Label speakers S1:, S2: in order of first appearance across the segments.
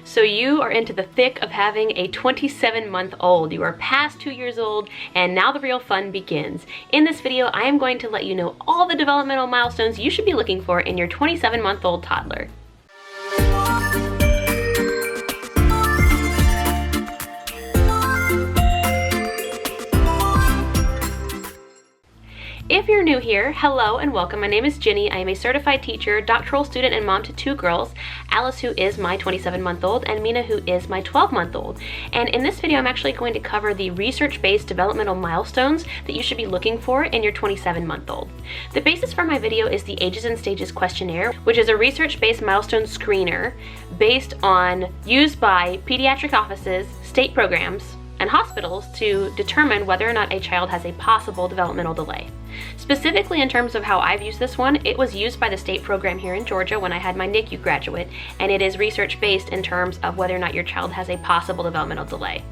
S1: So you are into the thick of having a 27-month-old. You are past 2 years old, and now the real fun begins. In this video, I am going to let you know all the developmental milestones you should be looking for in your 27-month-old toddler. If you're new here, hello and welcome. My name is Ginny. I am a certified teacher, doctoral student, and mom to 2 girls, Alice, who is my 27-month-old, and Mina, who is my 12-month-old. And in this video, I'm actually going to cover the research-based developmental milestones that you should be looking for in your 27-month-old. The basis for my video is the Ages and Stages questionnaire, which is a research-based milestone screener used by pediatric offices, state programs, and hospitals to determine whether or not a child has a possible developmental delay. Specifically in terms of how I've used this one, it was used by the state program here in Georgia when I had my NICU graduate, and it is research-based in terms of whether or not your child has a possible developmental delay.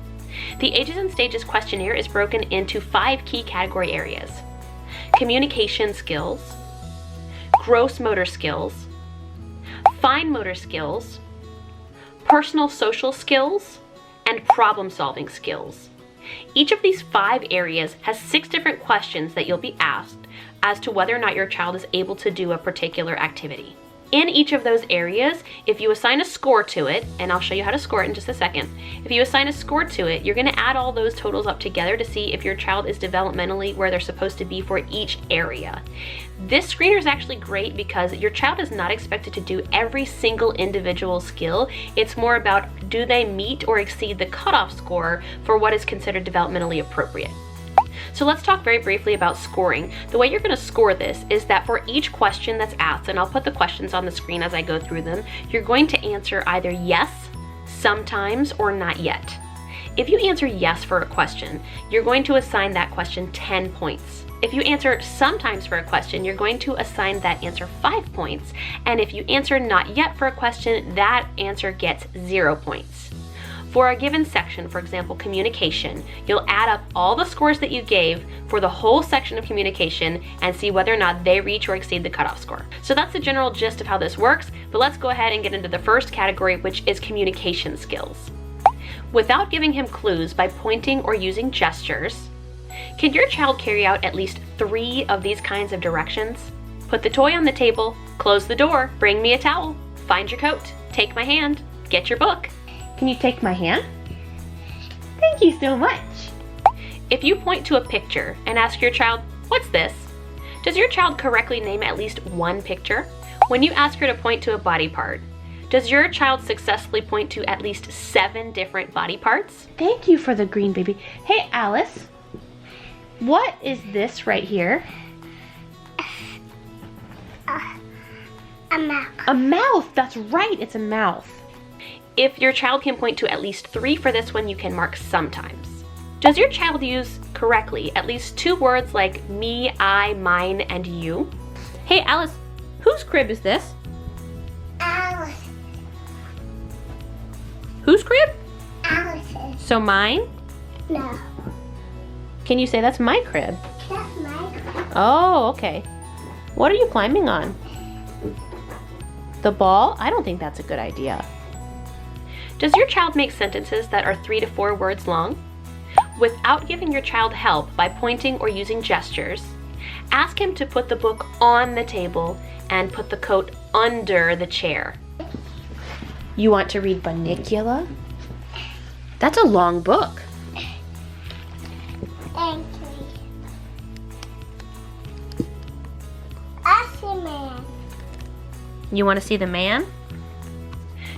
S1: The Ages and Stages questionnaire is broken into 5 key category areas: communication skills, gross motor skills, fine motor skills, personal social skills, and problem-solving skills. Each of these 5 areas has 6 different questions that you'll be asked as to whether or not your child is able to do a particular activity. In each of those areas, if you assign a score to it, and I'll show you how to score it in just a second, if you assign a score to it, you're going to add all those totals up together to see if your child is developmentally where they're supposed to be for each area. This screener is actually great because your child is not expected to do every single individual skill. It's more about, do they meet or exceed the cutoff score for what is considered developmentally appropriate. So let's talk very briefly about scoring. The way you're going to score this is that for each question that's asked, and I'll put the questions on the screen as I go through them, you're going to answer either yes, sometimes, or not yet. If you answer yes for a question, you're going to assign that question 10 points. If you answer sometimes for a question, you're going to assign that answer 5 points. And if you answer not yet for a question, that answer gets 0 points. For a given section, for example, communication, you'll add up all the scores that you gave for the whole section of communication and see whether or not they reach or exceed the cutoff score. So that's the general gist of how this works, but let's go ahead and get into the first category, which is communication skills. Without giving him clues by pointing or using gestures, can your child carry out at least 3 of these kinds of directions? Put the toy on the table, close the door, bring me a towel, find your coat, take my hand, get your book. Can you take my hand? Thank you so much. If you point to a picture and ask your child, "What's this?" does your child correctly name at least one picture? When you ask her to point to a body part, does your child successfully point to at least 7 different body parts? Thank you for the green baby. Hey, Alice, what is this right here?
S2: A mouth.
S1: A mouth, that's right, it's a mouth. If your child can point to at least 3 for this one, you can mark sometimes. Does your child use correctly at least 2 words like me, I, mine, and you? Hey, Alice, whose crib is this?
S2: Alice.
S1: Whose crib?
S2: Alice's.
S1: So mine?
S2: No.
S1: Can you say that's my crib?
S2: That's my crib.
S1: Oh, okay. What are you climbing on? The ball? I don't think that's a good idea. Does your child make sentences that are 3 to 4 words long? Without giving your child help by pointing or using gestures, ask him to put the book on the table and put the coat under the chair. You want to read Bunnicula? That's a long book.
S2: Thank you. I see man.
S1: You want to see the man?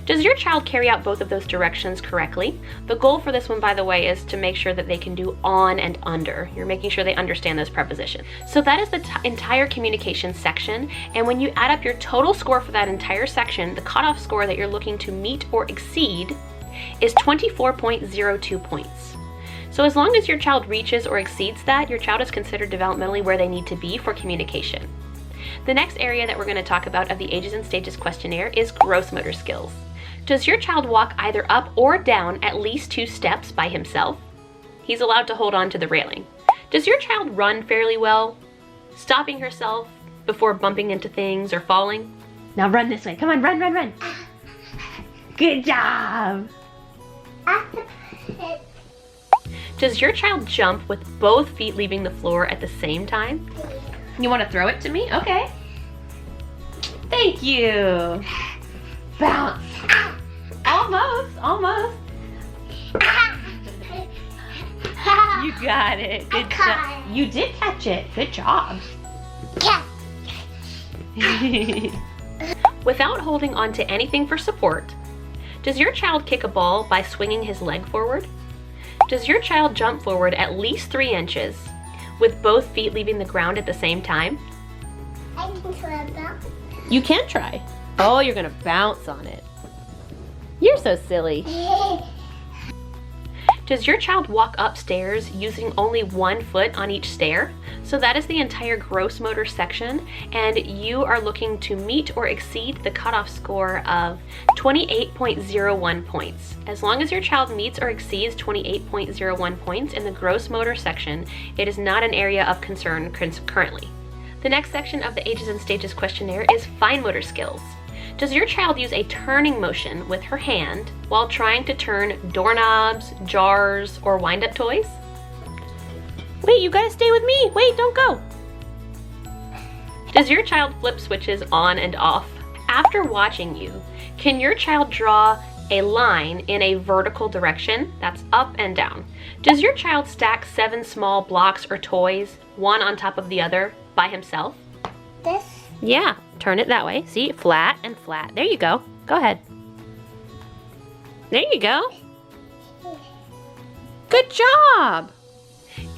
S1: Does your child carry out both of those directions correctly? The goal for this one, by the way, is to make sure that they can do on and under. You're making sure they understand those prepositions. So that is the entire communication section, and when you add up your total score for that entire section, the cutoff score that you're looking to meet or exceed is 24.02 points. So as long as your child reaches or exceeds that, your child is considered developmentally where they need to be for communication. The next area that we're going to talk about of the Ages and Stages questionnaire is gross motor skills. Does your child walk either up or down at least 2 steps by himself? He's allowed to hold on to the railing. Does your child run fairly well, stopping herself before bumping into things or falling? Now run this way. Come on, run, run, run. Good job.
S2: Octopus.
S1: Does your child jump with both feet leaving the floor at the same time? You want to throw it to me? Okay. Thank you. Bounce. Almost, almost. You got it. Good job. You did catch it. Good job.
S2: Yeah.
S1: Without holding on to anything for support, does your child kick a ball by swinging his leg forward? Does your child jump forward at least 3 inches with both feet leaving the ground at the same time?
S2: I can try that.
S1: You can try. Oh, you're gonna bounce on it. You're so silly. Does your child walk upstairs using only 1 foot on each stair? So that is the entire gross motor section, and you are looking to meet or exceed the cutoff score of 28.01 points. As long as your child meets or exceeds 28.01 points in the gross motor section, it is not an area of concern currently. The next section of the Ages and Stages questionnaire is fine motor skills. Does your child use a turning motion with her hand while trying to turn doorknobs, jars, or wind-up toys? Wait, you gotta stay with me. Wait, don't go. Does your child flip switches on and off? After watching you, can your child draw a line in a vertical direction? That's up and down. Does your child stack 7 small blocks or toys, one on top of the other, by himself?
S2: This.
S1: Yeah, turn it that way. See, flat and flat. There you go. Go ahead. There you go. Good job.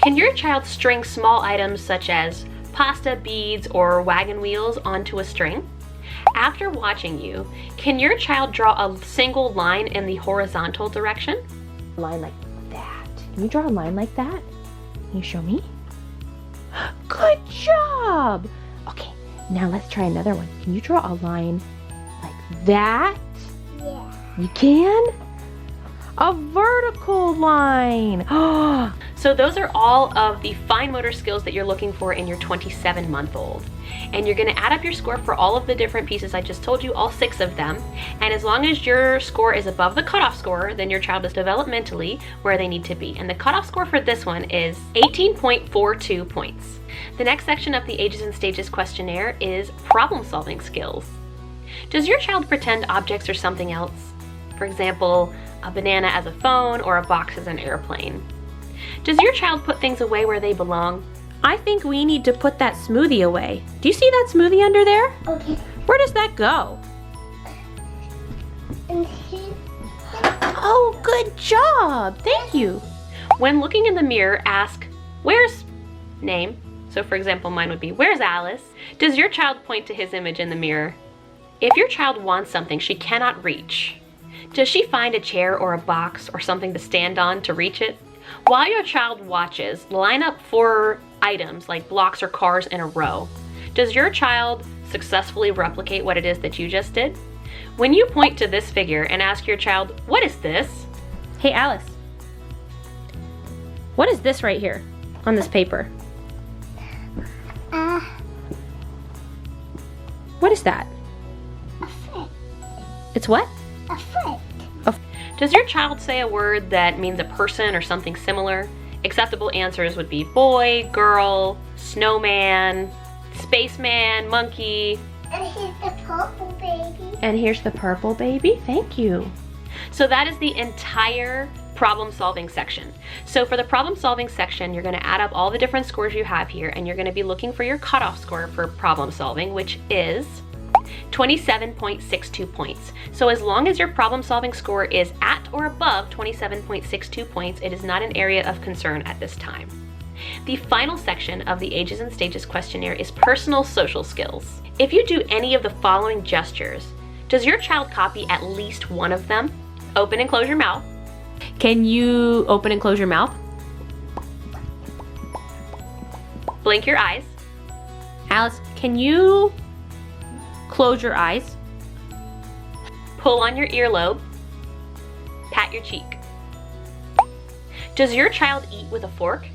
S1: Can your child string small items such as pasta, beads, or wagon wheels onto a string? After watching you, can your child draw a single line in the horizontal direction? Line like that. Can you draw a line like that? Can you show me? Good job. Okay. Now let's try another one. Can you draw a line like that?
S2: Yeah.
S1: You can? A vertical line. So those are all of the fine motor skills that you're looking for in your 27-month-old. And you're gonna add up your score for all of the different pieces I just told you, all 6 of them. And as long as your score is above the cutoff score, then your child is developmentally where they need to be. And the cutoff score for this one is 18.42 points. The next section of the Ages and Stages questionnaire is problem-solving skills. Does your child pretend objects are something else? For example, a banana as a phone or a box as an airplane. Does your child put things away where they belong? I think we need to put that smoothie away. Do you see that smoothie under there?
S2: Okay.
S1: Where does that go?
S2: And here.
S1: Oh, good job. Thank you. When looking in the mirror, ask, where's name? So for example, mine would be, where's Alice? Does your child point to his image in the mirror? If your child wants something she cannot reach, does she find a chair or a box or something to stand on to reach it? While your child watches, line up 4 items like blocks or cars in a row. Does your child successfully replicate what it is that you just did? When you point to this figure and ask your child, what is this? Hey Alice, what is this right here on this paper? What is that?
S2: A foot.
S1: It's what?
S2: A foot.
S1: Does your child say a word that means a person or something similar? Acceptable answers would be boy, girl, snowman, spaceman, monkey.
S2: And here's the purple baby.
S1: And here's the purple baby. Thank you. So that is the entire problem-solving section. So for the problem-solving section, you're going to add up all the different scores you have here, and you're going to be looking for your cutoff score for problem-solving, which is 27.62 points. So as long as your problem-solving score is at or above 27.62 points, it is not an area of concern at this time. The final section of the Ages and Stages questionnaire is personal social skills. If you do any of the following gestures, does your child copy at least one of them? Open and close your mouth. Can you open and close your mouth? Blink your eyes. Alice, can you close your eyes? Pull on your earlobe. Pat your cheek. Does your child eat with a fork?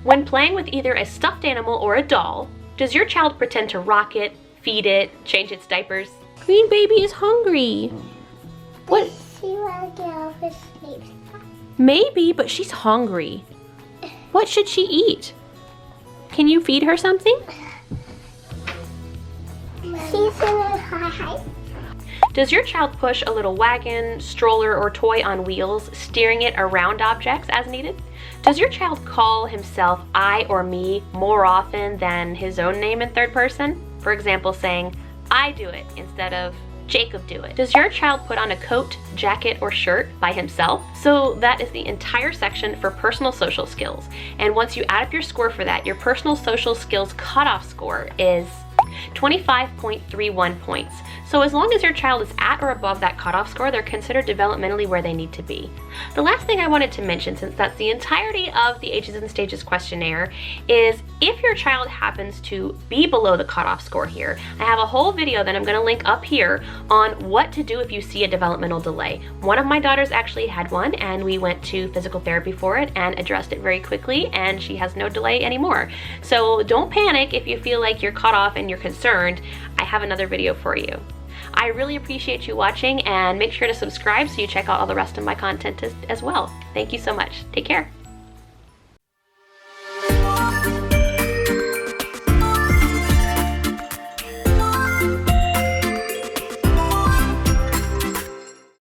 S1: When playing with either a stuffed animal or a doll, does your child pretend to rock it, feed it, change its diapers? Green baby is hungry. What?
S2: She wanna get off his sleep.
S1: Maybe, but she's hungry. What should she eat? Can you feed her something?
S2: She's in a high height.
S1: Does your child push a little wagon, stroller, or toy on wheels, steering it around objects as needed? Does your child call himself I or me more often than his own name in third person? For example, saying, I do it instead of Jacob do it. Does your child put on a coat, jacket, or shirt by himself? So that is the entire section for personal social skills. And once you add up your score for that, your personal social skills cutoff score is 25.31 points. So as long as your child is at or above that cutoff score, they're considered developmentally where they need to be. The last thing I wanted to mention, since that's the entirety of the Ages and Stages questionnaire, is if your child happens to be below the cutoff score here, I have a whole video that I'm going to link up here on what to do if you see a developmental delay. One of my daughters actually had one, and we went to physical therapy for it and addressed it very quickly, and she has no delay anymore. So don't panic if you feel like you're cut off and you're concerned. I have another video for you. I really appreciate you watching, and make sure to subscribe so you check out all the rest of my content as well. Thank you so much. Take care.